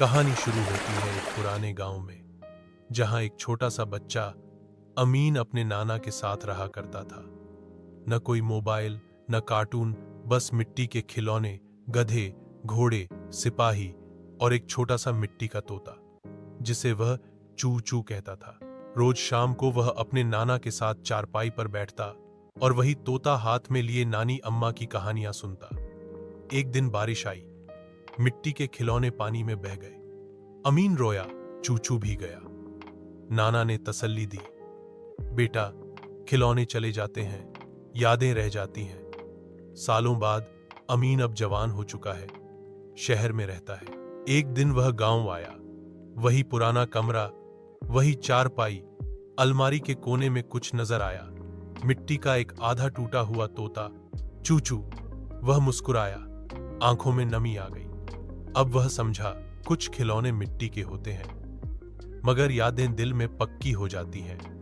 कहानी शुरू होती है एक पुराने गांव में, जहां एक छोटा सा बच्चा अमीन अपने नाना के साथ रहा करता था। न कोई मोबाइल, न कार्टून, बस मिट्टी के खिलौने, गधे, घोड़े, सिपाही और एक छोटा सा मिट्टी का तोता, जिसे वह चू चू कहता था। रोज शाम को वह अपने नाना के साथ चारपाई पर बैठता और वही तोता हाथ में लिए नानी अम्मा की कहानियां सुनता। एक दिन बारिश आई, मिट्टी के खिलौने पानी में बह गए। अमीन रोया, चूचू भी गया। नाना ने तसल्ली दी, बेटा, खिलौने चले जाते हैं, यादें रह जाती हैं। सालों बाद अमीन अब जवान हो चुका है, शहर में रहता है। एक दिन वह गांव आया। वही पुराना कमरा, वही चारपाई, अलमारी के कोने में कुछ नजर आया। मिट्टी का एक आधा टूटा हुआ तोता, चूचू। वह मुस्कुराया, आंखों में नमी आ गई। अब वह समझा, कुछ खिलौने मिट्टी के होते हैं, मगर यादें दिल में पक्की हो जाती हैं।